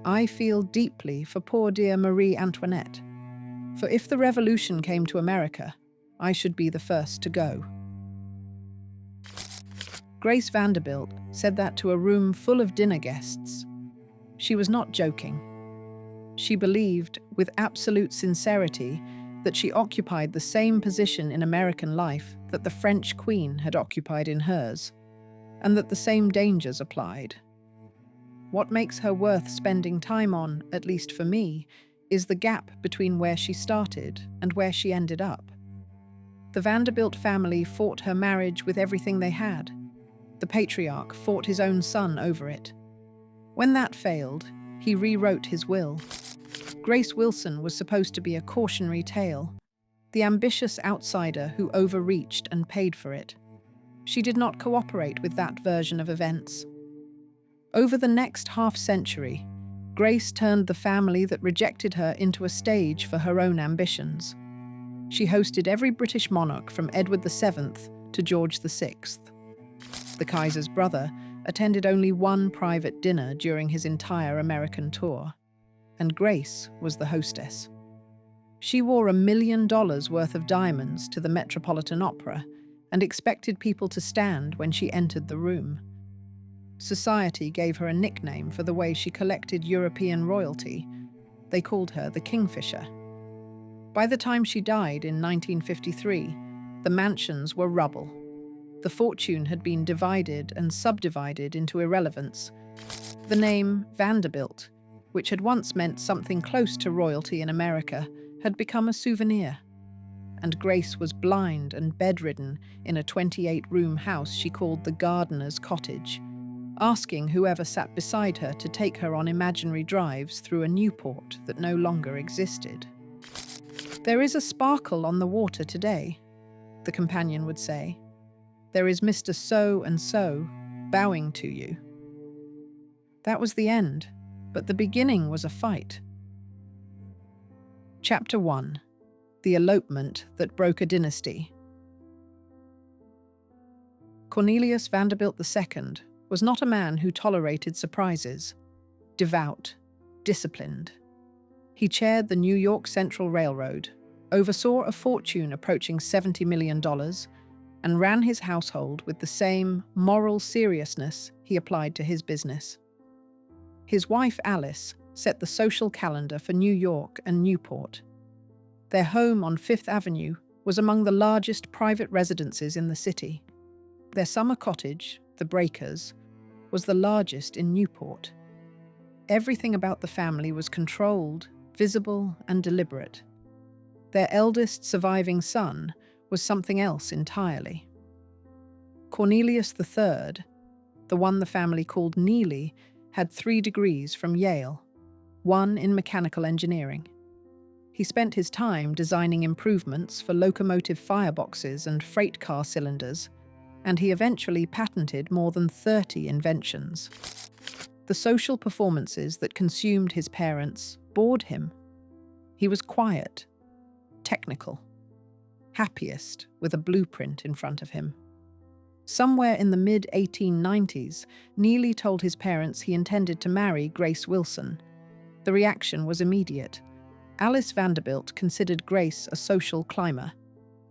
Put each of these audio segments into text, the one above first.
I feel deeply for poor dear Marie Antoinette. For if the revolution came to America, I should be the first to go." Grace Vanderbilt said that to a room full of dinner guests. She was not joking. She believed, with absolute sincerity, that she occupied the same position in American life that the French Queen had occupied in hers, and that the same dangers applied. What makes her worth spending time on, at least for me, is the gap between where she started and where she ended up. The Vanderbilt family fought her marriage with everything they had. The patriarch fought his own son over it. When that failed, he rewrote his will. Grace Wilson was supposed to be a cautionary tale, the ambitious outsider who overreached and paid for it. She did not cooperate with that version of events. Over the next half-century, Grace turned the family that rejected her into a stage for her own ambitions. She hosted every British monarch from Edward VII to George VI. The Kaiser's brother attended only one private dinner during his entire American tour, and Grace was the hostess. She wore $1 million worth of diamonds to the Metropolitan Opera and expected people to stand when she entered the room. Society gave her a nickname for the way she collected European royalty. They called her the Kingfisher. By the time she died in 1953, the mansions were rubble. The fortune had been divided and subdivided into irrelevance. The name Vanderbilt, which had once meant something close to royalty in America, had become a souvenir. And Grace was blind and bedridden in a 28-room house she called the gardener's cottage, asking whoever sat beside her to take her on imaginary drives through a Newport that no longer existed. "There is a sparkle on the water today," the companion would say. "There is Mr. So-and-so bowing to you." That was the end, but the beginning was a fight. Chapter 1. The Elopement That Broke a Dynasty. Cornelius Vanderbilt II was not a man who tolerated surprises. Devout, disciplined. He chaired the New York Central Railroad, oversaw a fortune approaching $70 million, and ran his household with the same moral seriousness he applied to his business. His wife Alice set the social calendar for New York and Newport. Their home on Fifth Avenue was among the largest private residences in the city. Their summer cottage, the Breakers, was the largest in Newport. Everything about the family was controlled, visible, and deliberate. Their eldest surviving son was something else entirely. Cornelius III, the one the family called Neely, had 3 degrees from Yale, 1 in mechanical engineering. He spent his time designing improvements for locomotive fireboxes and freight car cylinders, and he eventually patented more than 30 inventions. The social performances that consumed his parents bored him. He was quiet, technical, happiest with a blueprint in front of him. Somewhere in the mid-1890s, Neely told his parents he intended to marry Grace Wilson. The reaction was immediate. Alice Vanderbilt considered Grace a social climber.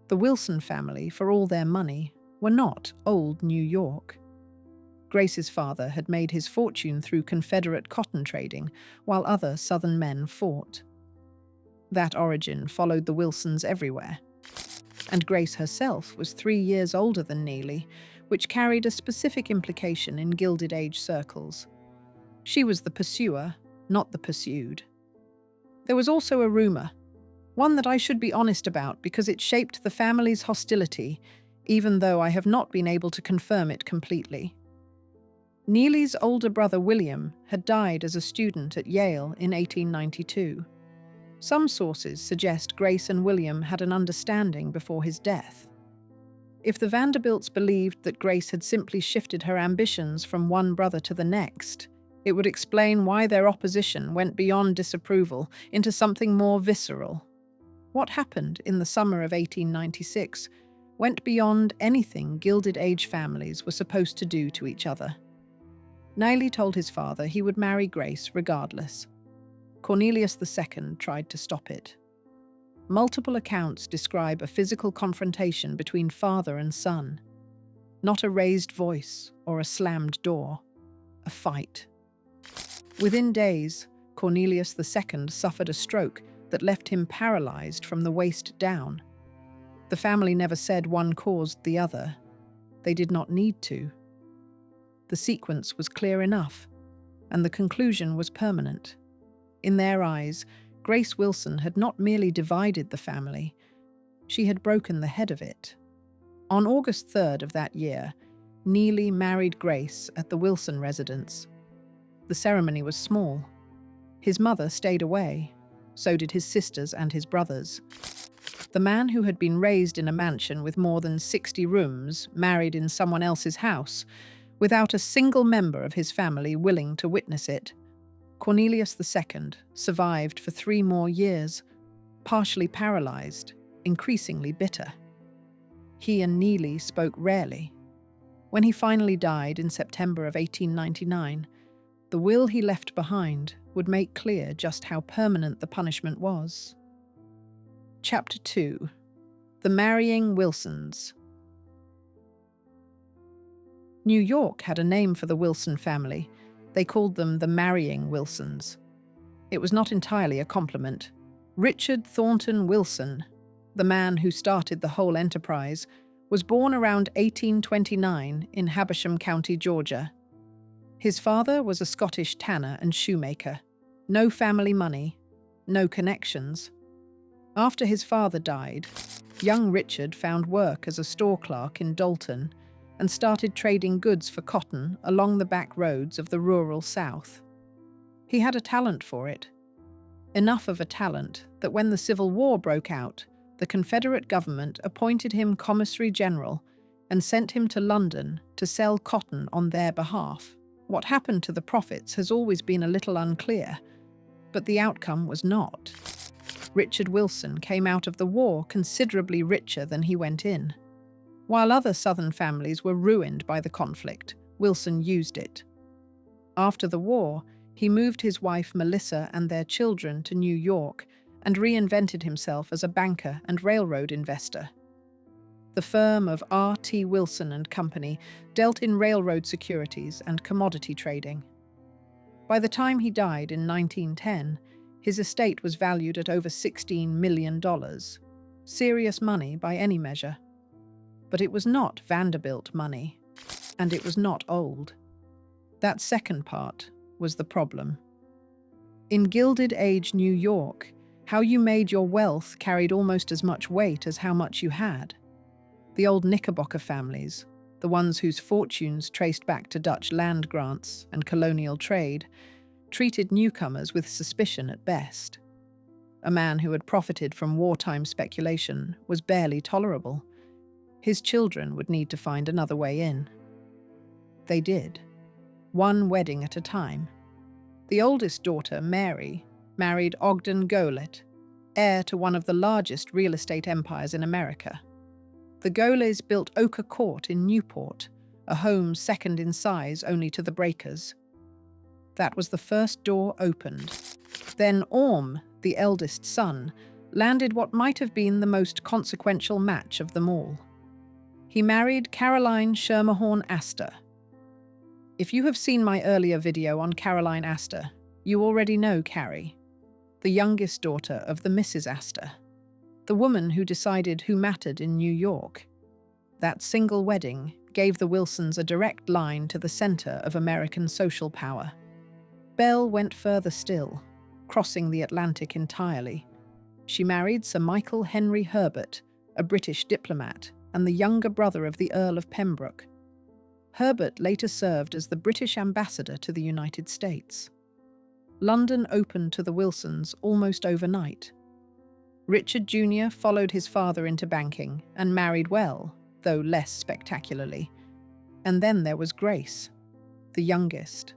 The Wilson family, for all their money, were not old New York. Grace's father had made his fortune through Confederate cotton trading, while other Southern men fought. That origin followed the Wilsons everywhere. And Grace herself was 3 years older than Neely, which carried a specific implication in Gilded Age circles. She was the pursuer, not the pursued. There was also a rumor, one that I should be honest about because it shaped the family's hostility, even though I have not been able to confirm it completely. Neely's older brother William had died as a student at Yale in 1892. Some sources suggest Grace and William had an understanding before his death. If the Vanderbilts believed that Grace had simply shifted her ambitions from one brother to the next, it would explain why their opposition went beyond disapproval into something more visceral. What happened in the summer of 1896 went beyond anything Gilded Age families were supposed to do to each other. Neely told his father he would marry Grace regardless. Cornelius II tried to stop it. Multiple accounts describe a physical confrontation between father and son. Not a raised voice or a slammed door. A fight. Within days, Cornelius II suffered a stroke that left him paralyzed from the waist down. The family never said one caused the other. They did not need to. The sequence was clear enough, and the conclusion was permanent. In their eyes, Grace Wilson had not merely divided the family, she had broken the head of it. On August 3rd of that year, Neely married Grace at the Wilson residence. The ceremony was small. His mother stayed away. So did his sisters and his brothers. The man who had been raised in a mansion with more than 60 rooms married in someone else's house, without a single member of his family willing to witness it. Cornelius II survived for 3 more years, partially paralyzed, increasingly bitter. He and Neely spoke rarely. When he finally died in September of 1899, the will he left behind would make clear just how permanent the punishment was. Chapter 2. The Marrying Wilsons. New York had a name for the Wilson family. They called them the Marrying Wilsons. It was not entirely a compliment. Richard Thornton Wilson, the man who started the whole enterprise, was born around 1829 in Habersham County, Georgia. His father was a Scottish tanner and shoemaker. No family money, no connections. After his father died, young Richard found work as a store clerk in Dalton and started trading goods for cotton along the back roads of the rural South. He had a talent for it. Enough of a talent that when the Civil War broke out, the Confederate government appointed him Commissary General and sent him to London to sell cotton on their behalf. What happened to the profits has always been a little unclear, but the outcome was not. Richard Wilson came out of the war considerably richer than he went in. While other Southern families were ruined by the conflict, Wilson used it. After the war, he moved his wife Melissa and their children to New York and reinvented himself as a banker and railroad investor. The firm of R.T. Wilson and Company dealt in railroad securities and commodity trading. By the time he died in 1910, his estate was valued at over $16 million. Serious money by any measure. But it was not Vanderbilt money, and it was not old. That second part was the problem. In Gilded Age New York, how you made your wealth carried almost as much weight as how much you had. The old Knickerbocker families, the ones whose fortunes traced back to Dutch land grants and colonial trade, treated newcomers with suspicion at best. A man who had profited from wartime speculation was barely tolerable. His children would need to find another way in. They did, one wedding at a time. The oldest daughter, Mary, married Ogden Goelet, heir to one of the largest real estate empires in America. The Goelets built Ochre Court in Newport, a home second in size only to the Breakers. That was the first door opened. Then Orm, the eldest son, landed what might have been the most consequential match of them all. He married Caroline Schermerhorn Astor. If you have seen my earlier video on Caroline Astor, you already know Carrie, the youngest daughter of the Mrs. Astor, the woman who decided who mattered in New York. That single wedding gave the Wilsons a direct line to the center of American social power. Belle went further still, crossing the Atlantic entirely. She married Sir Michael Henry Herbert, a British diplomat, and the younger brother of the Earl of Pembroke. Herbert later served as the British ambassador to the United States. London opened to the Wilsons almost overnight. Richard Jr. followed his father into banking and married well, though less spectacularly. And then there was Grace, the youngest,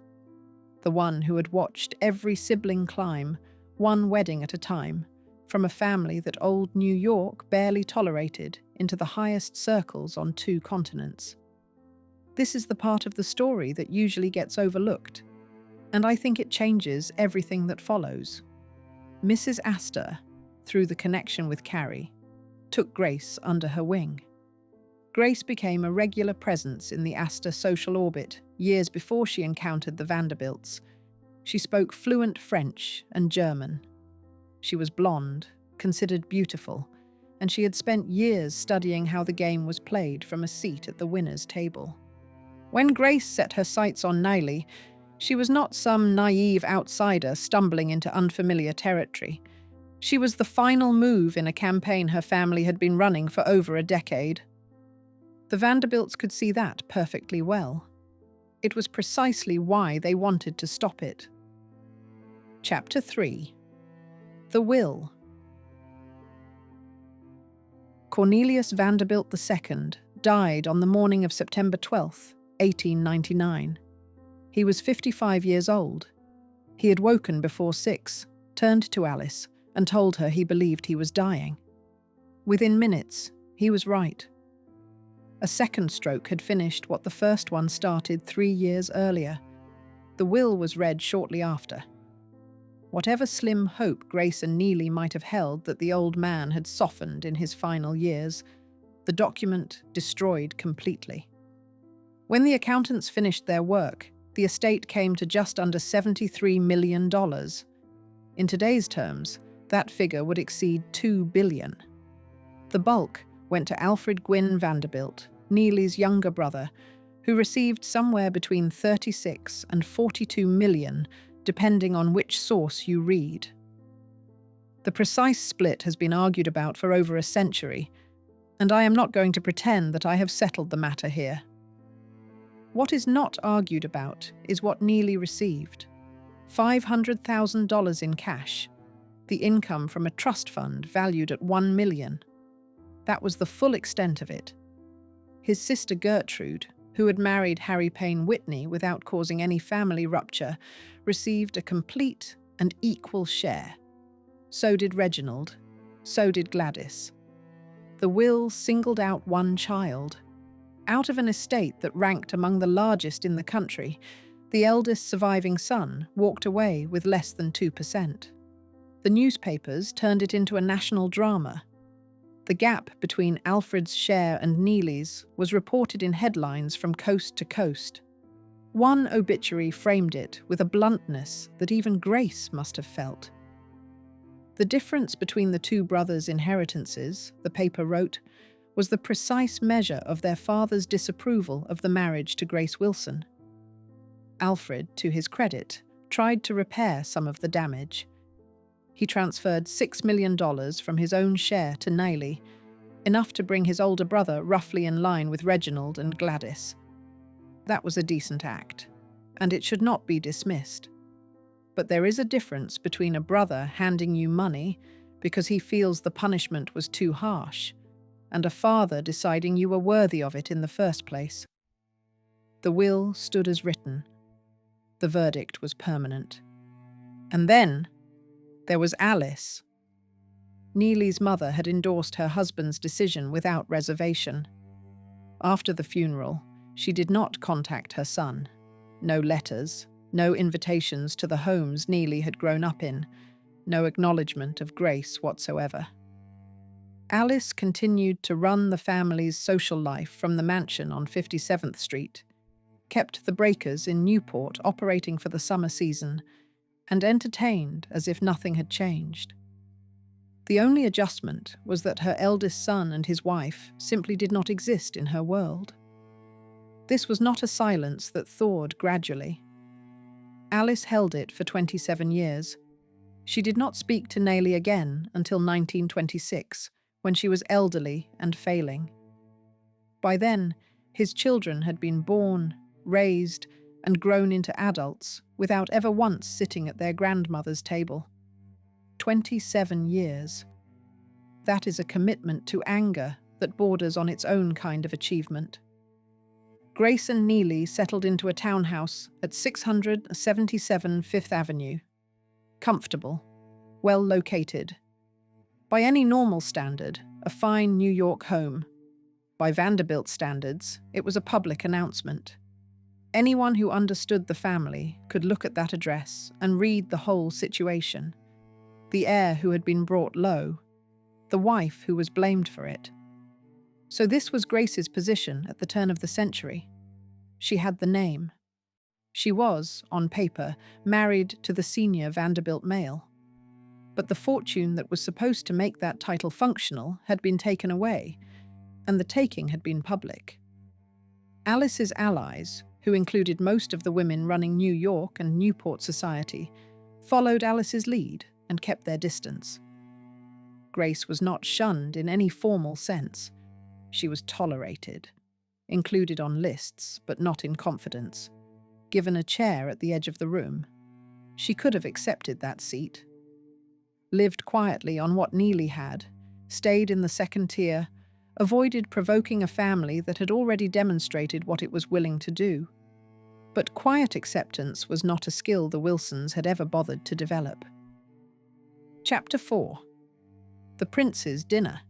the one who had watched every sibling climb, one wedding at a time, from a family that old New York barely tolerated into the highest circles on 2 continents. This is the part of the story that usually gets overlooked, and I think it changes everything that follows. Mrs. Astor, through the connection with Carrie, took Grace under her wing. Grace became a regular presence in the Astor social orbit years before she encountered the Vanderbilts. She spoke fluent French and German. She was blonde, considered beautiful, and she had spent years studying how the game was played from a seat at the winner's table. When Grace set her sights on Niley, she was not some naive outsider stumbling into unfamiliar territory. She was the final move in a campaign her family had been running for over a decade. The Vanderbilts could see that perfectly well. It was precisely why they wanted to stop it. Chapter 3. The Will. Cornelius Vanderbilt II died on the morning of September 12, 1899. He was 55 years old. He had woken before 6, turned to Alice, and told her he believed he was dying. Within minutes, he was right. A second stroke had finished what the first one started 3 years earlier. The will was read shortly after. Whatever slim hope Grace and Neely might have held that the old man had softened in his final years, the document destroyed completely. When the accountants finished their work, the estate came to just under $73 million. In today's terms, that figure would exceed $2 billion. The bulk went to Alfred Gwynne Vanderbilt, Neely's younger brother, who received somewhere between 36 and 42 million, depending on which source you read. The precise split has been argued about for over a century, and I am not going to pretend that I have settled the matter here. What is not argued about is what Neely received: $500,000 in cash, the income from a trust fund valued at $1 million. That was the full extent of it. His sister Gertrude, who had married Harry Payne Whitney without causing any family rupture, received a complete and equal share. So did Reginald. So did Gladys. The will singled out one child. Out of an estate that ranked among the largest in the country, the eldest surviving son walked away with less than 2%. The newspapers turned it into a national drama. The gap between Alfred's share and Neely's was reported in headlines from coast to coast. One obituary framed it with a bluntness that even Grace must have felt. The difference between the two brothers' inheritances, the paper wrote, was the precise measure of their father's disapproval of the marriage to Grace Wilson. Alfred, to his credit, tried to repair some of the damage. He transferred $6 million from his own share to Neely, enough to bring his older brother roughly in line with Reginald and Gladys. That was a decent act, and it should not be dismissed. But there is a difference between a brother handing you money because he feels the punishment was too harsh, and a father deciding you were worthy of it in the first place. The will stood as written. The verdict was permanent. And then there was Alice. Neely's mother had endorsed her husband's decision without reservation. After the funeral, she did not contact her son. No letters, no invitations to the homes Neely had grown up in, no acknowledgement of Grace whatsoever. Alice continued to run the family's social life from the mansion on 57th Street, kept the breakers in Newport operating for the summer season, and entertained as if nothing had changed. The only adjustment was that her eldest son and his wife simply did not exist in her world. This was not a silence that thawed gradually. Alice held it for 27 years. She did not speak to Neely again until 1926, when she was elderly and failing. By then, his children had been born, raised, and grown into adults without ever once sitting at their grandmother's table. 27 years. That is a commitment to anger that borders on its own kind of achievement. Grace and Neely settled into a townhouse at 677 Fifth Avenue. Comfortable, well located. By any normal standard, a fine New York home. By Vanderbilt standards, it was a public announcement. Anyone who understood the family could look at that address and read the whole situation. The heir who had been brought low, the wife who was blamed for it. So this was Grace's position at the turn of the century. She had the name. She was, on paper, married to the senior Vanderbilt male. But the fortune that was supposed to make that title functional had been taken away, and the taking had been public. Alice's allies, who included most of the women running New York and Newport society, followed Alice's lead and kept their distance. Grace was not shunned in any formal sense. She was tolerated, included on lists, but not in confidence. Given a chair at the edge of the room, she could have accepted that seat. Lived quietly on what Neely had, stayed in the second tier, avoided provoking a family that had already demonstrated what it was willing to do. But quiet acceptance was not a skill the Wilsons had ever bothered to develop. Chapter 4. The Prince's Dinner.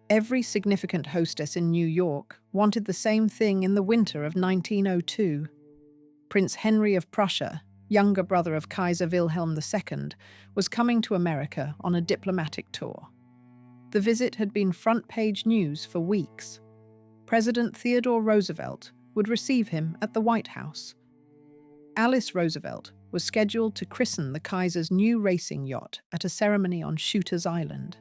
Every significant hostess in New York wanted the same thing in the winter of 1902. Prince Henry of Prussia, younger brother of Kaiser Wilhelm II, was coming to America on a diplomatic tour. The visit had been front-page news for weeks. President Theodore Roosevelt would receive him at the White House. Alice Roosevelt was scheduled to christen the Kaiser's new racing yacht at a ceremony on Shooter's Island.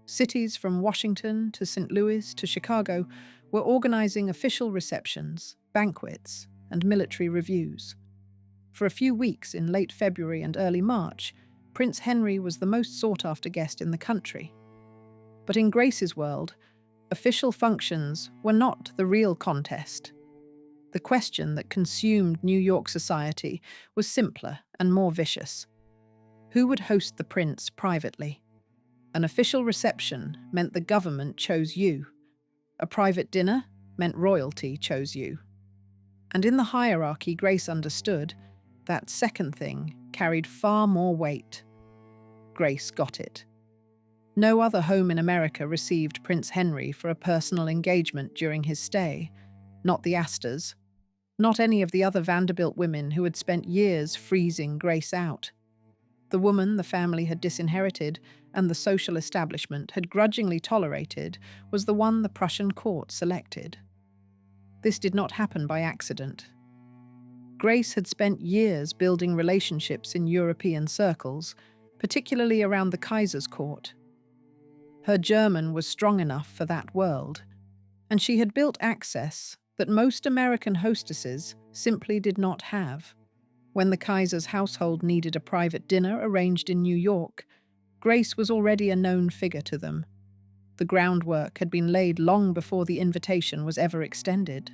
Cities from Washington to St. Louis to Chicago were organizing official receptions, banquets, and military reviews. For a few weeks in late February and early March, Prince Henry was the most sought-after guest in the country. But in Grace's world, official functions were not the real contest. The question that consumed New York society was simpler and more vicious. Who would host the prince privately? An official reception meant the government chose you. A private dinner meant royalty chose you. And in the hierarchy Grace understood, that second thing carried far more weight. Grace got it. No other home in America received Prince Henry for a personal engagement during his stay. Not the Astors. Not any of the other Vanderbilt women who had spent years freezing Grace out. The woman the family had disinherited and the social establishment had grudgingly tolerated was the one the Prussian court selected. This did not happen by accident. Grace had spent years building relationships in European circles, particularly around the Kaiser's court. Her German was strong enough for that world, and she had built access that most American hostesses simply did not have. When the Kaiser's household needed a private dinner arranged in New York, Grace was already a known figure to them. The groundwork had been laid long before the invitation was ever extended.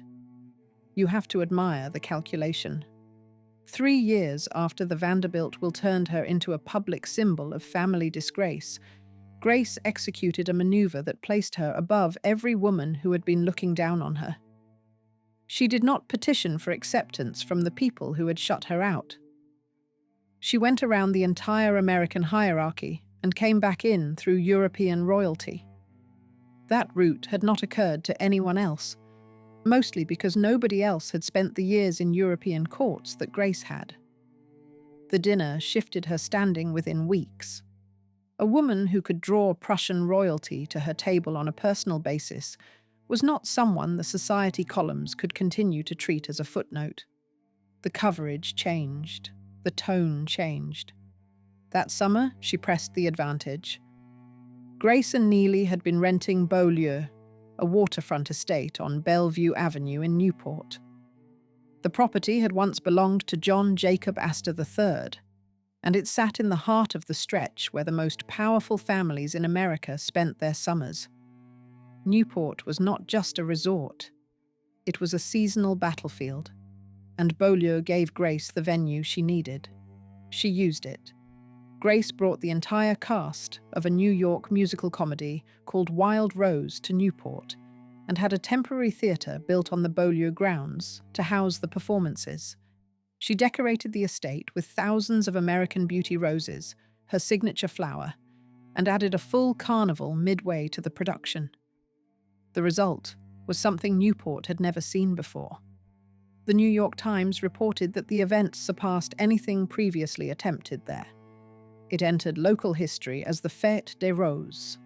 You have to admire the calculation. 3 years after the Vanderbilt will turned her into a public symbol of family disgrace, Grace executed a maneuver that placed her above every woman who had been looking down on her. She did not petition for acceptance from the people who had shut her out. She went around the entire American hierarchy and came back in through European royalty. That route had not occurred to anyone else, mostly because nobody else had spent the years in European courts that Grace had. The dinner shifted her standing within weeks. A woman who could draw Prussian royalty to her table on a personal basis was not someone the society columns could continue to treat as a footnote. The coverage changed. The tone changed. That summer, she pressed the advantage. Grace and Neely had been renting Beaulieu, a waterfront estate on Bellevue Avenue in Newport. The property had once belonged to John Jacob Astor III, and it sat in the heart of the stretch where the most powerful families in America spent their summers. Newport was not just a resort. It was a seasonal battlefield, and Beaulieu gave Grace the venue she needed. She used it. Grace brought the entire cast of a New York musical comedy called Wild Rose to Newport and had a temporary theatre built on the Beaulieu grounds to house the performances. She decorated the estate with thousands of American beauty roses, her signature flower, and added a full carnival midway to the production. The result was something Newport had never seen before. The New York Times reported that the event surpassed anything previously attempted there. It entered local history as the Fête des Roses.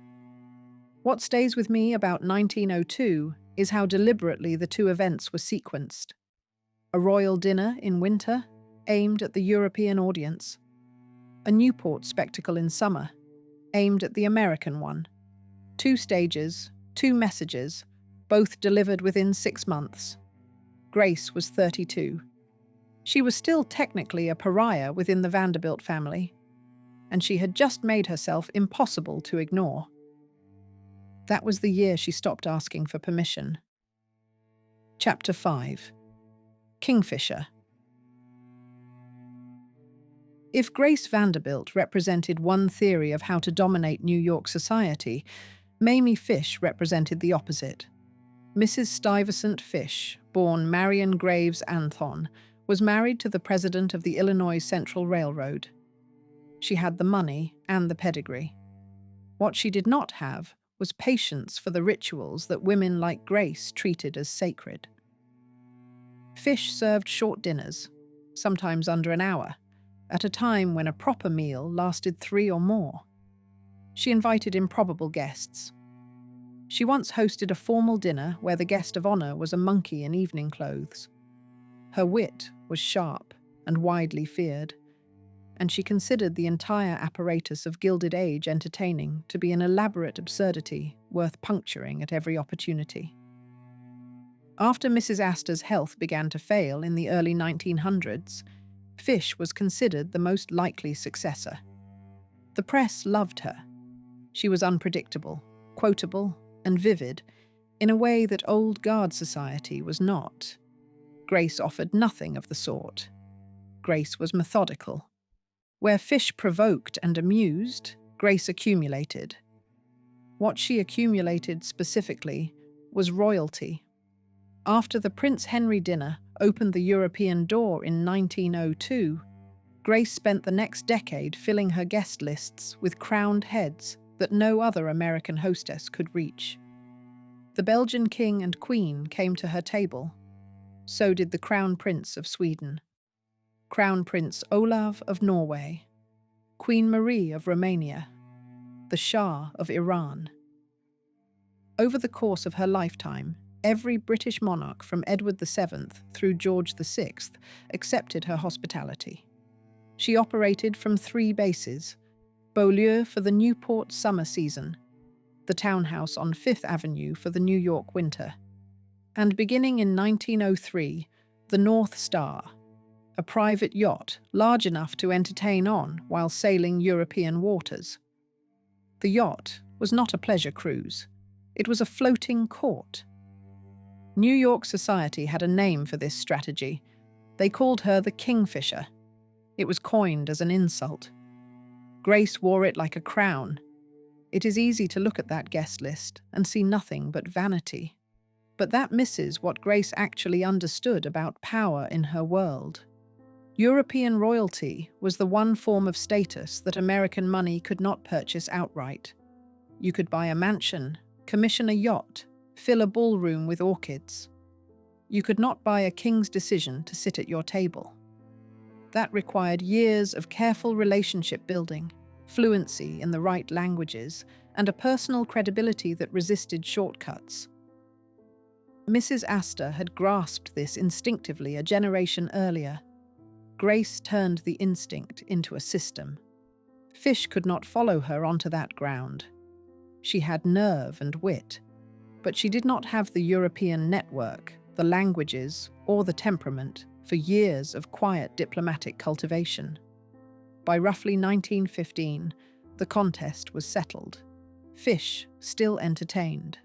What stays with me about 1902 is how deliberately the two events were sequenced. A royal dinner in winter, aimed at the European audience. A Newport spectacle in summer, aimed at the American one. Two stages, two messages, both delivered within 6 months. Grace was 32. She was still technically a pariah within the Vanderbilt family, and she had just made herself impossible to ignore. That was the year she stopped asking for permission. Chapter 5. Kingfisher. If Grace Vanderbilt represented one theory of how to dominate New York society, Mamie Fish represented the opposite. Mrs. Stuyvesant Fish, born Marion Graves Anthon, was married to the president of the Illinois Central Railroad. She had the money and the pedigree. What she did not have was patience for the rituals that women like Grace treated as sacred. Fish served short dinners, sometimes under an hour, at a time when a proper meal lasted 3 or more. She invited improbable guests. She once hosted a formal dinner where the guest of honor was a monkey in evening clothes. Her wit was sharp and widely feared, and she considered the entire apparatus of Gilded Age entertaining to be an elaborate absurdity worth puncturing at every opportunity. After Mrs. Astor's health began to fail in the early 1900s, Fish was considered the most likely successor. The press loved her. She was unpredictable, quotable, and vivid in a way that old guard society was not. Grace offered nothing of the sort. Grace was methodical. Where Fish provoked and amused, Grace accumulated. What she accumulated specifically was royalty. After the Prince Henry dinner opened the European door in 1902, Grace spent the next decade filling her guest lists with crowned heads that no other American hostess could reach. The Belgian king and queen came to her table. So did the Crown Prince of Sweden, Crown Prince Olav of Norway, Queen Marie of Romania, the Shah of Iran. Over the course of her lifetime, every British monarch from Edward VII through George VI accepted her hospitality. She operated from 3 bases: Beaulieu for the Newport summer season, the townhouse on 5th Avenue for the New York winter, and beginning in 1903, the North Star, a private yacht large enough to entertain on while sailing European waters. The yacht was not a pleasure cruise. It was a floating court. New York society had a name for this strategy. They called her the Kingfisher. It was coined as an insult. Grace wore it like a crown. It is easy to look at that guest list and see nothing but vanity. But that misses what Grace actually understood about power in her world. European royalty was the one form of status that American money could not purchase outright. You could buy a mansion, commission a yacht, fill a ballroom with orchids. You could not buy a king's decision to sit at your table. That required years of careful relationship building, fluency in the right languages, and a personal credibility that resisted shortcuts. Mrs. Astor had grasped this instinctively a generation earlier. Grace turned the instinct into a system. Fish could not follow her onto that ground. She had nerve and wit, but she did not have the European network, the languages, or the temperament for years of quiet diplomatic cultivation. By roughly 1915, the contest was settled. Fish still entertained.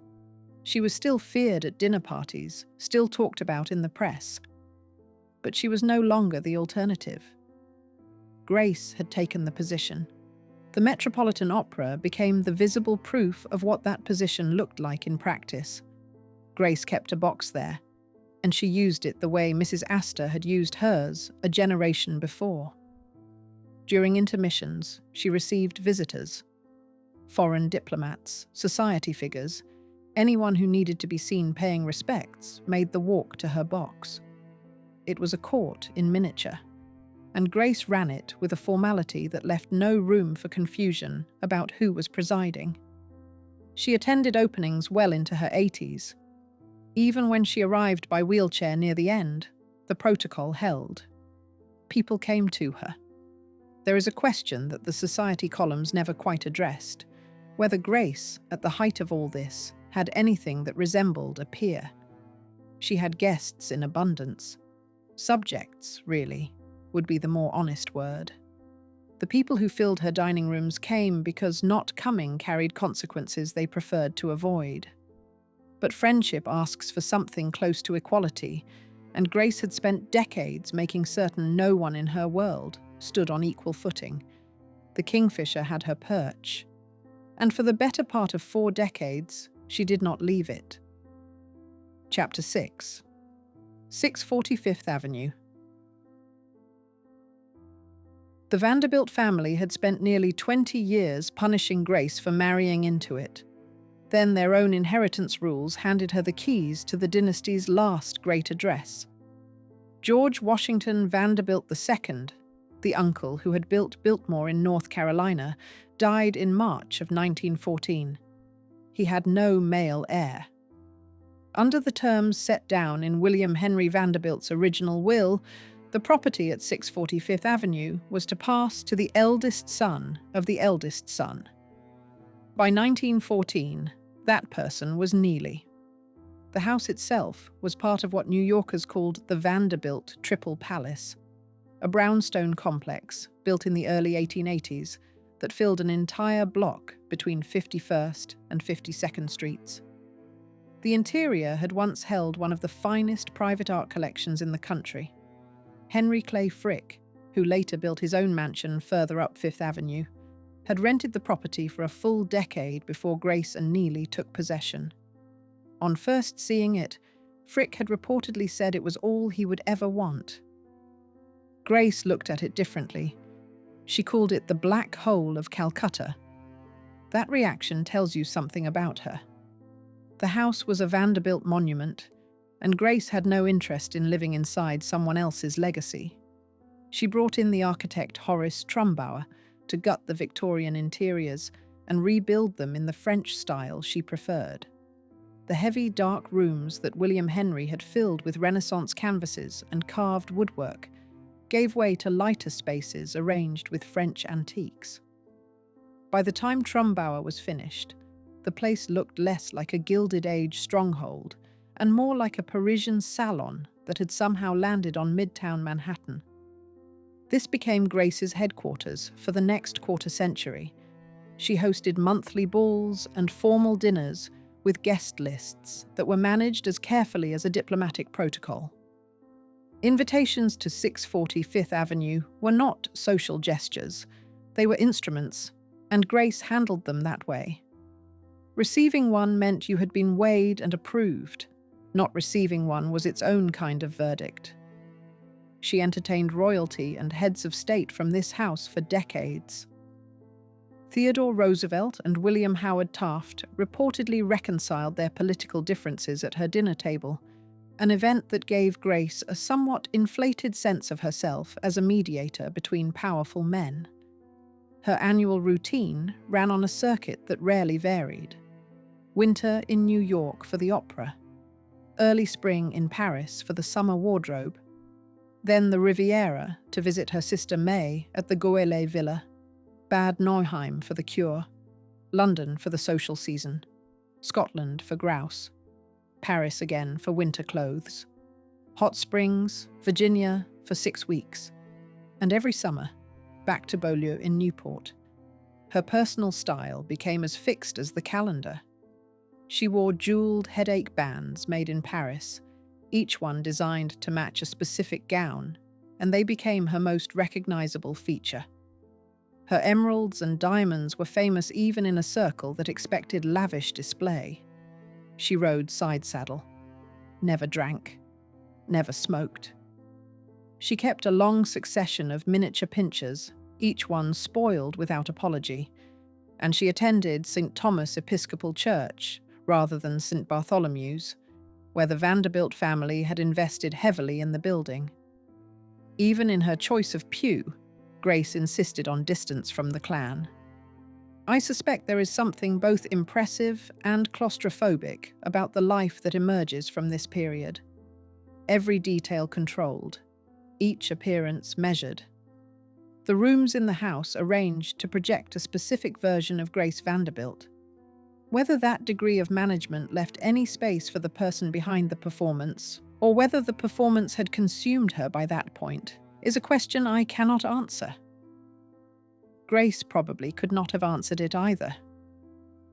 She was still feared at dinner parties, still talked about in the press. But she was no longer the alternative. Grace had taken the position. The Metropolitan Opera became the visible proof of what that position looked like in practice. Grace kept a box there, and she used it the way Mrs. Astor had used hers a generation before. During intermissions, she received visitors. Foreign diplomats, society figures, anyone who needed to be seen paying respects made the walk to her box. It was a court in miniature, and Grace ran it with a formality that left no room for confusion about who was presiding. She attended openings well into her 80s. Even when she arrived by wheelchair near the end, the protocol held. People came to her. There is a question that the society columns never quite addressed, whether Grace, at the height of all this, had anything that resembled a peer. She had guests in abundance. Subjects, really, would be the more honest word. The people who filled her dining rooms came because not coming carried consequences they preferred to avoid. But friendship asks for something close to equality, and Grace had spent decades making certain no one in her world stood on equal footing. The kingfisher had her perch, and for the better part of 4 decades, she did not leave it. Chapter 6. 645th Avenue. The Vanderbilt family had spent nearly 20 years punishing Grace for marrying into it. Then their own inheritance rules handed her the keys to the dynasty's last great address. George Washington Vanderbilt II, the uncle who had built Biltmore in North Carolina, died in March of 1914. He had no male heir. Under the terms set down in William Henry Vanderbilt's original will, the property at 645th Avenue was to pass to the eldest son of the eldest son. By 1914, that person was Neely. The house itself was part of what New Yorkers called the Vanderbilt Triple Palace, a brownstone complex built in the early 1880s that filled an entire block between 51st and 52nd Streets. The interior had once held one of the finest private art collections in the country. Henry Clay Frick, who later built his own mansion further up Fifth Avenue, had rented the property for a full decade before Grace and Neely took possession. On first seeing it, Frick had reportedly said it was all he would ever want. Grace looked at it differently. She called it the Black Hole of Calcutta. That reaction tells you something about her. The house was a Vanderbilt monument, and Grace had no interest in living inside someone else's legacy. She brought in the architect Horace Trumbauer to gut the Victorian interiors and rebuild them in the French style she preferred. The heavy, dark rooms that William Henry had filled with Renaissance canvases and carved woodwork gave way to lighter spaces arranged with French antiques. By the time Trumbauer was finished, the place looked less like a Gilded Age stronghold and more like a Parisian salon that had somehow landed on Midtown Manhattan. This became Grace's headquarters for the next quarter century. She hosted monthly balls and formal dinners with guest lists that were managed as carefully as a diplomatic protocol. Invitations to 640 Fifth Avenue were not social gestures. They were instruments, and Grace handled them that way. Receiving one meant you had been weighed and approved. Not receiving one was its own kind of verdict. She entertained royalty and heads of state from this house for decades. Theodore Roosevelt and William Howard Taft reportedly reconciled their political differences at her dinner table, an event that gave Grace a somewhat inflated sense of herself as a mediator between powerful men. Her annual routine ran on a circuit that rarely varied. Winter in New York for the opera, early spring in Paris for the summer wardrobe, then the Riviera to visit her sister May at the Goelet Villa, Bad Nauheim for the cure, London for the social season, Scotland for grouse, Paris again for winter clothes, Hot Springs, Virginia for 6 weeks, and every summer, back to Beaulieu in Newport. Her personal style became as fixed as the calendar. She wore jeweled headache bands made in Paris, each one designed to match a specific gown, and they became her most recognizable feature. Her emeralds and diamonds were famous even in a circle that expected lavish display. She rode side saddle, never drank, never smoked. She kept a long succession of miniature pinchers, each one spoiled without apology. and she attended St. Thomas Episcopal Church rather than St. Bartholomew's, where the Vanderbilt family had invested heavily in the building. Even in her choice of pew, Grace insisted on distance from the clan. I suspect there is something both impressive and claustrophobic about the life that emerges from this period. Every detail controlled, each appearance measured. The rooms in the house arranged to project a specific version of Grace Vanderbilt. Whether that degree of management left any space for the person behind the performance, or whether the performance had consumed her by that point, is a question I cannot answer. Grace probably could not have answered it either.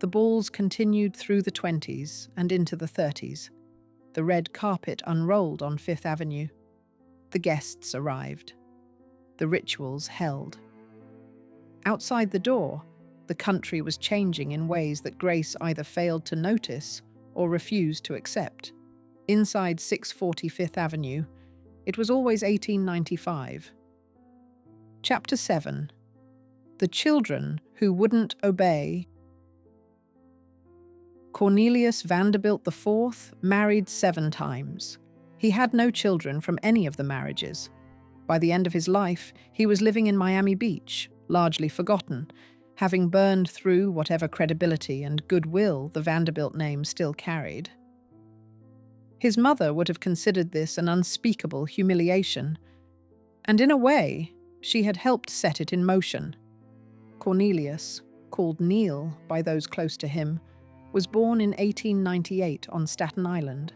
The balls continued through the 20s and into the 30s. The red carpet unrolled on Fifth Avenue. The guests arrived. The rituals held. Outside the door, the country was changing in ways that Grace either failed to notice or refused to accept. Inside 640 Fifth Avenue, it was always 1895. Chapter 7. The Children Who Wouldn't Obey. Cornelius Vanderbilt IV married 7 times. He had no children from any of the marriages. By the end of his life, he was living in Miami Beach, largely forgotten, having burned through whatever credibility and goodwill the Vanderbilt name still carried. His mother would have considered this an unspeakable humiliation, and in a way, she had helped set it in motion. Cornelius, called Neil by those close to him, was born in 1898 on Staten Island.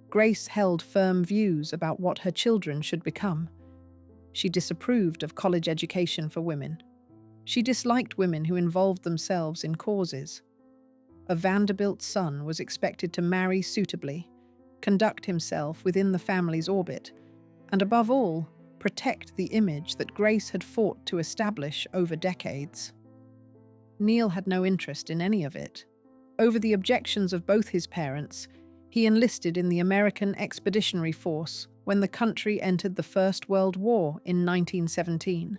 Grace held firm views about what her children should become. She disapproved of college education for women. She disliked women who involved themselves in causes. A Vanderbilt son was expected to marry suitably, conduct himself within the family's orbit, and above all, protect the image that Grace had fought to establish over decades. Neil had no interest in any of it. Over the objections of both his parents, he enlisted in the American Expeditionary Force when the country entered the First World War in 1917.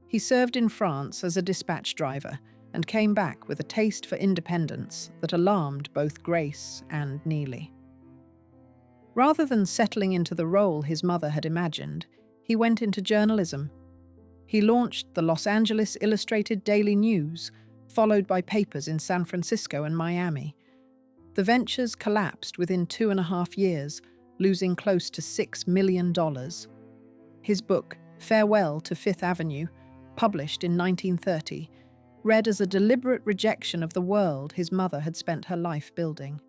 He served in France as a dispatch driver and came back with a taste for independence that alarmed both Grace and Neely. Rather than settling into the role his mother had imagined, he went into journalism. He launched the Los Angeles Illustrated Daily News, followed by papers in San Francisco and Miami. The ventures collapsed within 2.5 years, losing close to $6 million. His book, Farewell to Fifth Avenue, published in 1930, read as a deliberate rejection of the world his mother had spent her life building.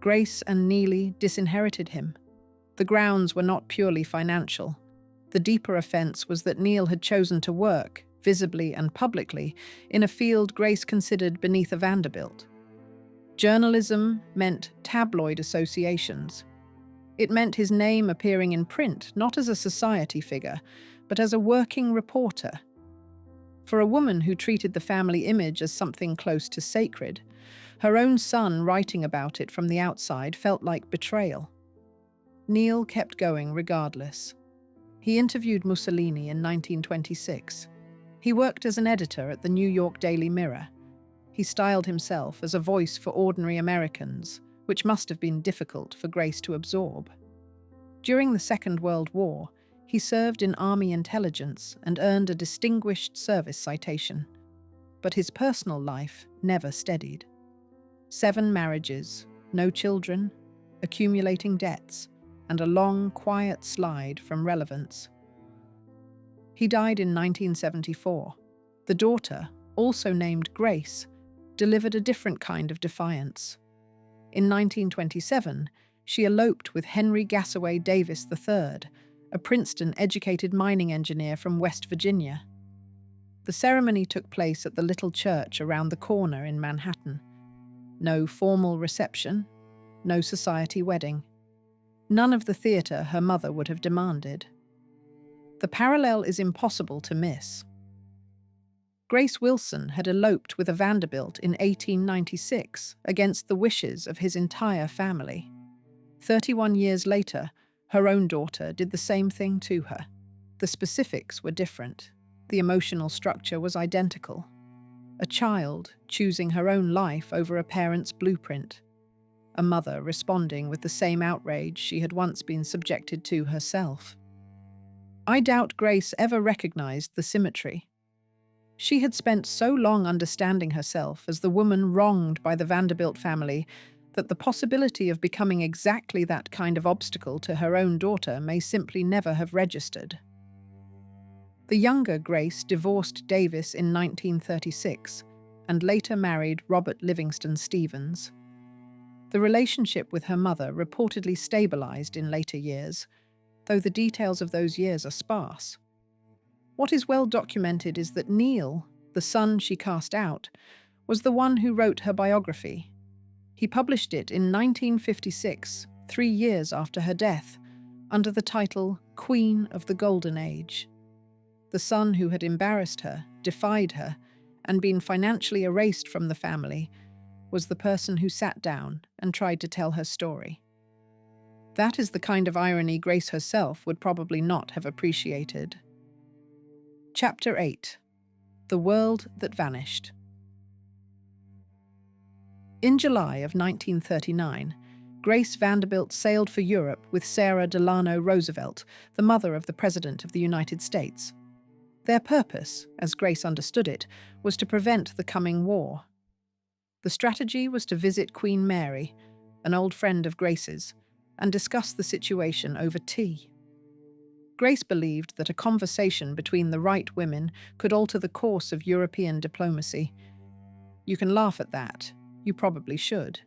Grace and Neely disinherited him. The grounds were not purely financial. The deeper offense was that Neil had chosen to work, visibly and publicly, in a field Grace considered beneath a Vanderbilt. Journalism meant tabloid associations. It meant his name appearing in print not as a society figure, but as a working reporter. For a woman who treated the family image as something close to sacred, her own son writing about it from the outside felt like betrayal. Neil kept going regardless. He interviewed Mussolini in 1926. He worked as an editor at the New York Daily Mirror. He styled himself as a voice for ordinary Americans, which must have been difficult for Grace to absorb. During the Second World War, he served in Army intelligence and earned a Distinguished Service citation. But his personal life never steadied. 7 marriages, no children, accumulating debts, and a long, quiet slide from relevance. He died in 1974. The daughter, also named Grace, delivered a different kind of defiance. In 1927, she eloped with Henry Gassaway Davis III, a Princeton-educated mining engineer from West Virginia. The ceremony took place at the little church around the corner in Manhattan. No formal reception, no society wedding. None of the theatre her mother would have demanded. The parallel is impossible to miss. Grace Wilson had eloped with a Vanderbilt in 1896 against the wishes of his entire family. 31 years later, her own daughter did the same thing to her. The specifics were different. The emotional structure was identical. a child choosing her own life over a parent's blueprint, a mother responding with the same outrage she had once been subjected to herself. I doubt Grace ever recognized the symmetry. She had spent so long understanding herself as the woman wronged by the Vanderbilt family that the possibility of becoming exactly that kind of obstacle to her own daughter may simply never have registered. The younger Grace divorced Davis in 1936 and later married Robert Livingston Stevens. The relationship with her mother reportedly stabilized in later years, though the details of those years are sparse. What is well documented is that Neil, the son she cast out, was the one who wrote her biography. He published it in 1956, 3 years after her death, under the title Queen of the Golden Age. The son who had embarrassed her, defied her, and been financially erased from the family was the person who sat down and tried to tell her story. That is the kind of irony Grace herself would probably not have appreciated. Chapter 8. The World That Vanished. In July of 1939, Grace Vanderbilt sailed for Europe with Sarah Delano Roosevelt, the mother of the President of the United States. Their purpose, as Grace understood it, was to prevent the coming war. The strategy was to visit Queen Mary, an old friend of Grace's, and discuss the situation over tea. Grace believed that a conversation between the right women could alter the course of European diplomacy. You can laugh at that. You probably should.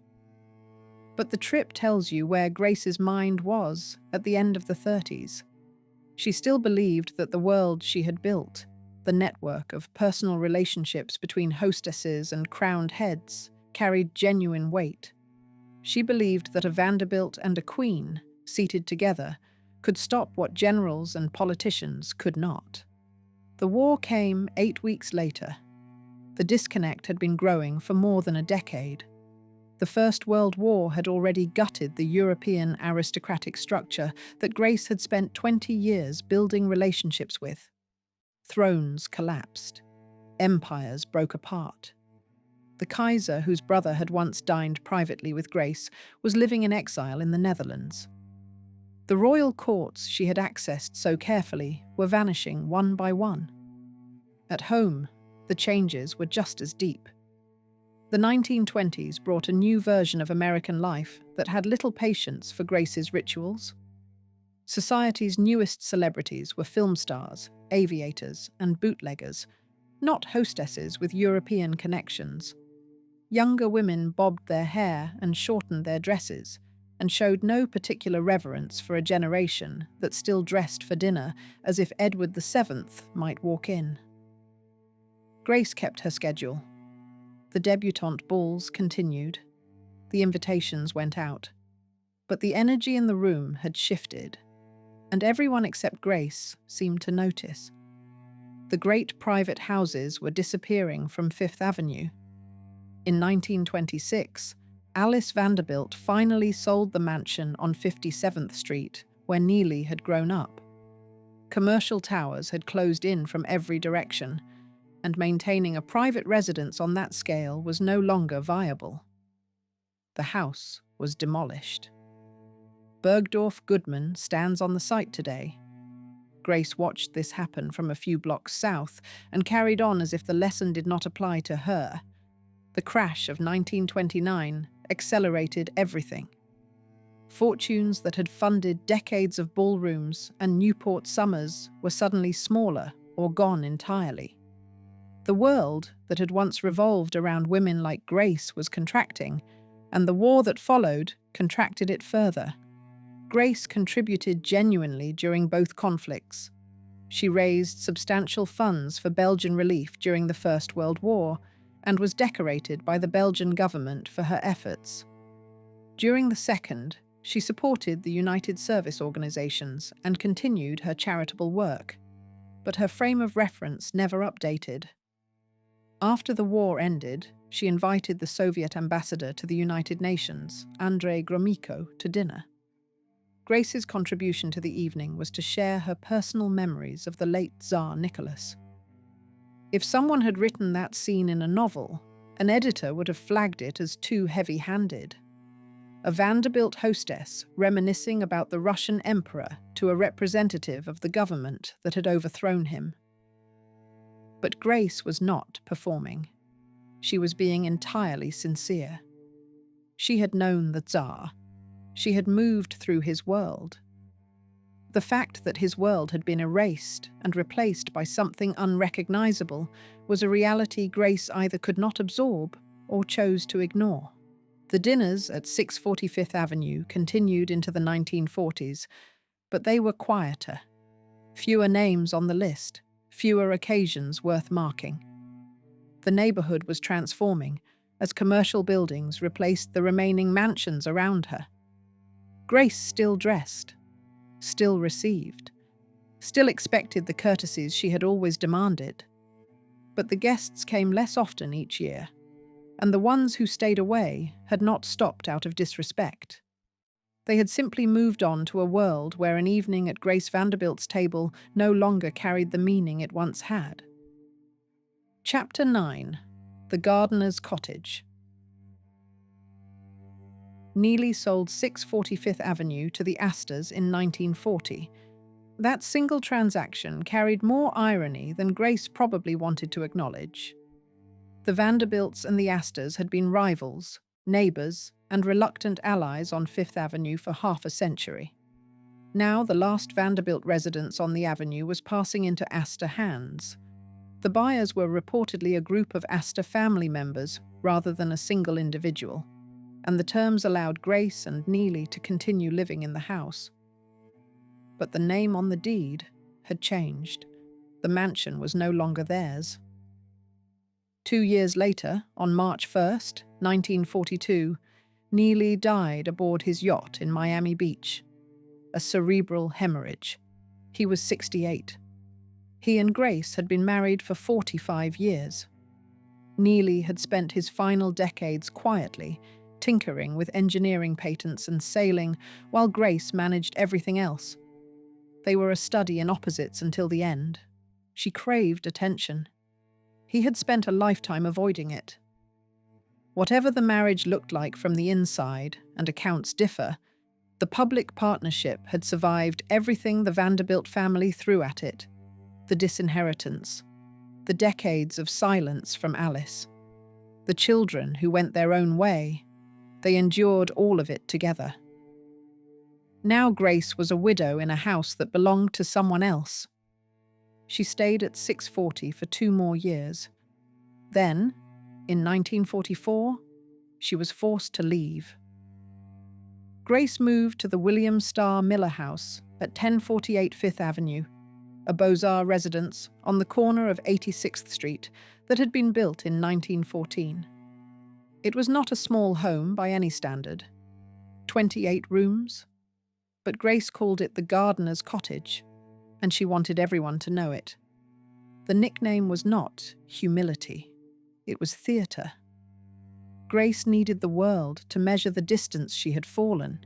But the trip tells you where Grace's mind was at the end of the 30s. She still believed that the world she had built, the network of personal relationships between hostesses and crowned heads, carried genuine weight. She believed that a Vanderbilt and a queen, seated together, could stop what generals and politicians could not. The war came 8 weeks later. The disconnect had been growing for more than a decade. The First World War had already gutted the European aristocratic structure that Grace had spent 20 years building relationships with. Thrones collapsed. Empires broke apart. The Kaiser, whose brother had once dined privately with Grace, was living in exile in the Netherlands. The royal courts she had accessed so carefully were vanishing one by one. At home, the changes were just as deep. The 1920s brought a new version of American life that had little patience for Grace's rituals. Society's newest celebrities were film stars, aviators, and bootleggers, not hostesses with European connections. Younger women bobbed their hair and shortened their dresses, and showed no particular reverence for a generation that still dressed for dinner as if Edward VII might walk in. Grace kept her schedule. The debutante balls continued. The invitations went out. But the energy in the room had shifted, and everyone except Grace seemed to notice. The great private houses were disappearing from Fifth Avenue. In 1926, Alice Vanderbilt finally sold the mansion on 57th Street, where Neely had grown up. Commercial towers had closed in from every direction, and maintaining a private residence on that scale was no longer viable. The house was demolished. Bergdorf Goodman stands on the site today. Grace watched this happen from a few blocks south and carried on as if the lesson did not apply to her. The crash of 1929 accelerated everything. Fortunes that had funded decades of ballrooms and Newport summers were suddenly smaller or gone entirely. The world that had once revolved around women like Grace was contracting, and the war that followed contracted it further. Grace contributed genuinely during both conflicts. She raised substantial funds for Belgian relief during the First World War and was decorated by the Belgian government for her efforts. During the Second, she supported the United Service Organizations and continued her charitable work, but her frame of reference never updated. After the war ended, she invited the Soviet ambassador to the United Nations, Andrei Gromyko, to dinner. Grace's contribution to the evening was to share her personal memories of the late Tsar Nicholas. If someone had written that scene in a novel, an editor would have flagged it as too heavy-handed. A Vanderbilt hostess reminiscing about the Russian emperor to a representative of the government that had overthrown him. But Grace was not performing. She was being entirely sincere. She had known the Tsar. She had moved through his world. The fact that his world had been erased and replaced by something unrecognizable was a reality Grace either could not absorb or chose to ignore. The dinners at 645th Avenue continued into the 1940s, but they were quieter. Fewer names on the list, fewer occasions worth marking. The neighborhood was transforming as commercial buildings replaced the remaining mansions around her. Grace still dressed, still received, still expected the courtesies she had always demanded. But the guests came less often each year, and the ones who stayed away had not stopped out of disrespect. They had simply moved on to a world where an evening at Grace Vanderbilt's table no longer carried the meaning it once had. Chapter 9. The Gardener's Cottage. Neely sold 645th Avenue to the Astors in 1940. That single transaction carried more irony than Grace probably wanted to acknowledge. The Vanderbilts and the Astors had been rivals, neighbors, and reluctant allies on Fifth Avenue for half a century. Now the last Vanderbilt residence on the avenue was passing into Astor hands. The buyers were reportedly a group of Astor family members rather than a single individual, and the terms allowed Grace and Neely to continue living in the house. But the name on the deed had changed. The mansion was no longer theirs. 2 years later, on March 1st, 1942, Neely died aboard his yacht in Miami Beach. A cerebral hemorrhage. He was 68. He and Grace had been married for 45 years. Neely had spent his final decades quietly, tinkering with engineering patents and sailing, while Grace managed everything else. They were a study in opposites until the end. She craved attention. He had spent a lifetime avoiding it. Whatever the marriage looked like from the inside, and accounts differ, the public partnership had survived everything the Vanderbilt family threw at it. The disinheritance, the decades of silence from Alice, the children who went their own way. They endured all of it together. Now Grace was a widow in a house that belonged to someone else. She stayed at 640 for 2 more years. Then, in 1944, she was forced to leave. Grace moved to the William Starr Miller House at 1048 Fifth Avenue, a Beaux-Arts residence on the corner of 86th Street that had been built in 1914. It was not a small home by any standard. 28 rooms. But Grace called it the gardener's cottage, and she wanted everyone to know it. The nickname was not humility. It was theatre. Grace needed the world to measure the distance she had fallen,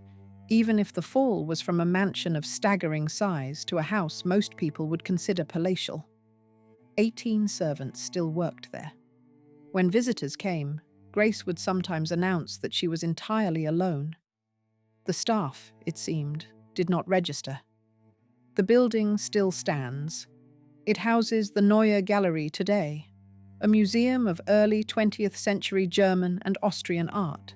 even if the fall was from a mansion of staggering size to a house most people would consider palatial. 18 servants still worked there. When visitors came, Grace would sometimes announce that she was entirely alone. The staff, it seemed, did not register. The building still stands. It houses the Neue Gallery today, a museum of early 20th century German and Austrian art.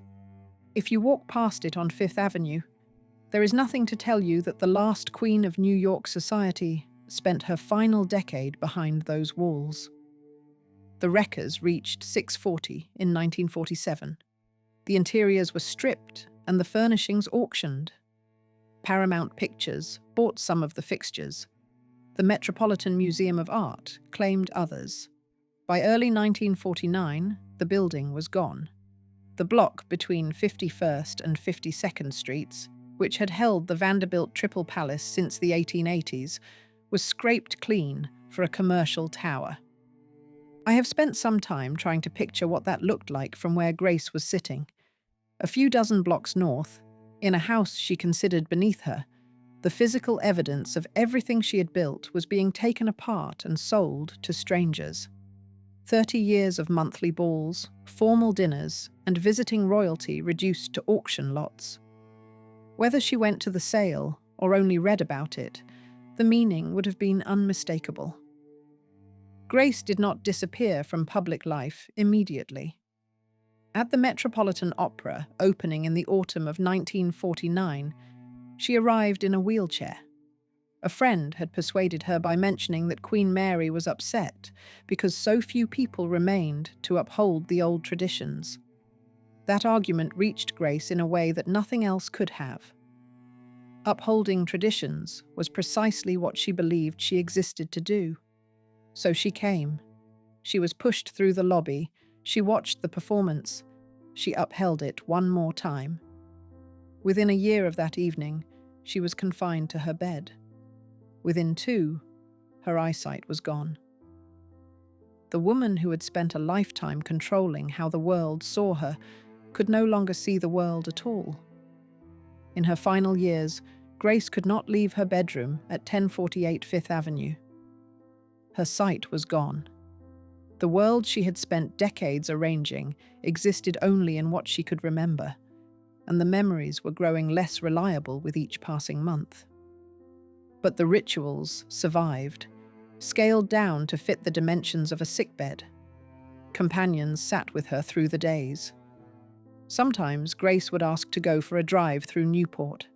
If you walk past it on Fifth Avenue, there is nothing to tell you that the last queen of New York society spent her final decade behind those walls. The wreckers reached 640 in 1947. The interiors were stripped and the furnishings auctioned. Paramount Pictures bought some of the fixtures. The Metropolitan Museum of Art claimed others. By early 1949, the building was gone. The block between 51st and 52nd Streets, which had held the Vanderbilt Triple Palace since the 1880s, was scraped clean for a commercial tower. I have spent some time trying to picture what that looked like from where Grace was sitting. A few dozen blocks north, in a house she considered beneath her, the physical evidence of everything she had built was being taken apart and sold to strangers. 30 years of monthly balls, formal dinners, and visiting royalty reduced to auction lots. Whether she went to the sale or only read about it, the meaning would have been unmistakable. Grace did not disappear from public life immediately. At the Metropolitan Opera, opening in the autumn of 1949, she arrived in a wheelchair. A friend had persuaded her by mentioning that Queen Mary was upset because so few people remained to uphold the old traditions. That argument reached Grace in a way that nothing else could have. Upholding traditions was precisely what she believed she existed to do. So she came. She was pushed through the lobby. She watched the performance. She upheld it one more time. Within a year of that evening, she was confined to her bed. Within 2, her eyesight was gone. The woman who had spent a lifetime controlling how the world saw her could no longer see the world at all. In her final years, Grace could not leave her bedroom at 1048 Fifth Avenue. Her sight was gone. The world she had spent decades arranging existed only in what she could remember, and the memories were growing less reliable with each passing month. But the rituals survived, scaled down to fit the dimensions of a sickbed. Companions sat with her through the days. Sometimes Grace would ask to go for a drive through Newport.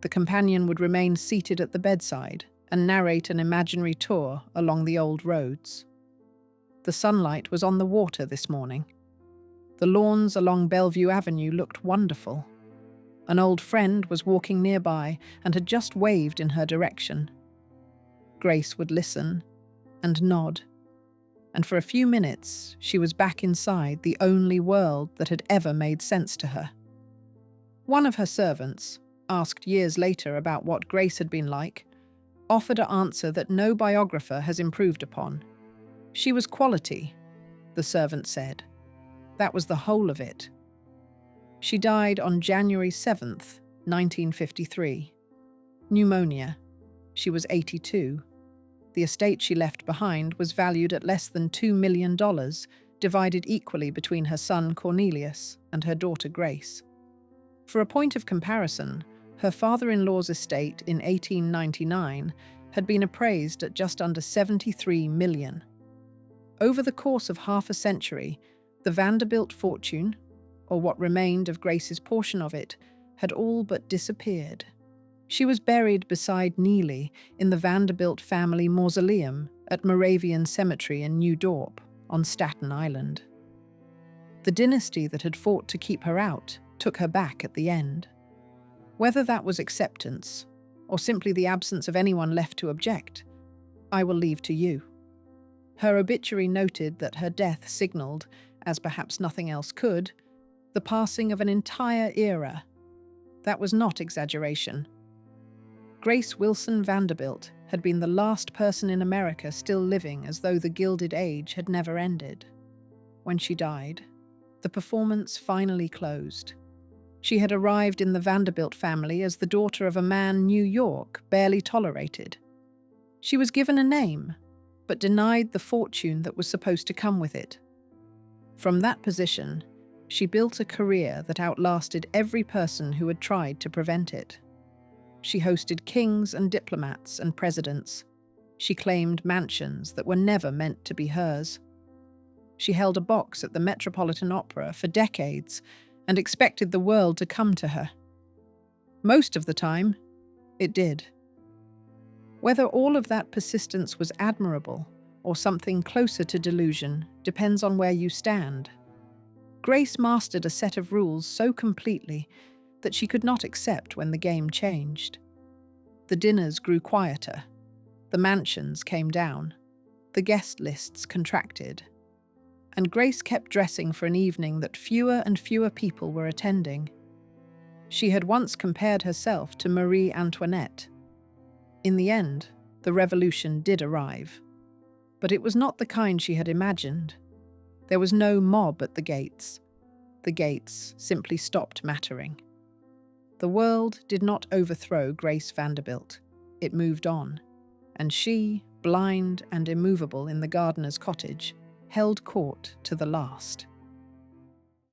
The companion would remain seated at the bedside and narrate an imaginary tour along the old roads. The sunlight was on the water this morning. The lawns along Bellevue Avenue looked wonderful. An old friend was walking nearby and had just waved in her direction. Grace would listen and nod, and for a few minutes she was back inside the only world that had ever made sense to her. One of her servants, asked years later about what Grace had been like, offered an answer that no biographer has improved upon. She was quality, the servant said. That was the whole of it. She died on January 7th, 1953. Pneumonia. She was 82. The estate she left behind was valued at less than $2 million, divided equally between her son Cornelius and her daughter Grace. For a point of comparison, her father-in-law's estate in 1899 had been appraised at just under $73 million. Over the course of half a century, the Vanderbilt fortune, or what remained of Grace's portion of it, had all but disappeared. She was buried beside Neely in the Vanderbilt family mausoleum at Moravian Cemetery in New Dorp on Staten Island. The dynasty that had fought to keep her out took her back at the end. Whether that was acceptance, or simply the absence of anyone left to object, I will leave to you. Her obituary noted that her death signaled, as perhaps nothing else could, the passing of an entire era. That was not exaggeration. Grace Wilson Vanderbilt had been the last person in America still living as though the Gilded Age had never ended. When she died, the performance finally closed. She had arrived in the Vanderbilt family as the daughter of a man New York barely tolerated. She was given a name, but denied the fortune that was supposed to come with it. From that position, she built a career that outlasted every person who had tried to prevent it. She hosted kings and diplomats and presidents. She claimed mansions that were never meant to be hers. She held a box at the Metropolitan Opera for decades and expected the world to come to her. Most of the time, it did. Whether all of that persistence was admirable or something closer to delusion depends on where you stand. Grace mastered a set of rules so completely that she could not accept when the game changed. The dinners grew quieter. The mansions came down. The guest lists contracted. And Grace kept dressing for an evening that fewer and fewer people were attending. She had once compared herself to Marie Antoinette. In the end, the revolution did arrive. But it was not the kind she had imagined. There was no mob at the gates. The gates simply stopped mattering. The world did not overthrow Grace Vanderbilt. It moved on. And she, blind and immovable in the gardener's cottage, held court to the last.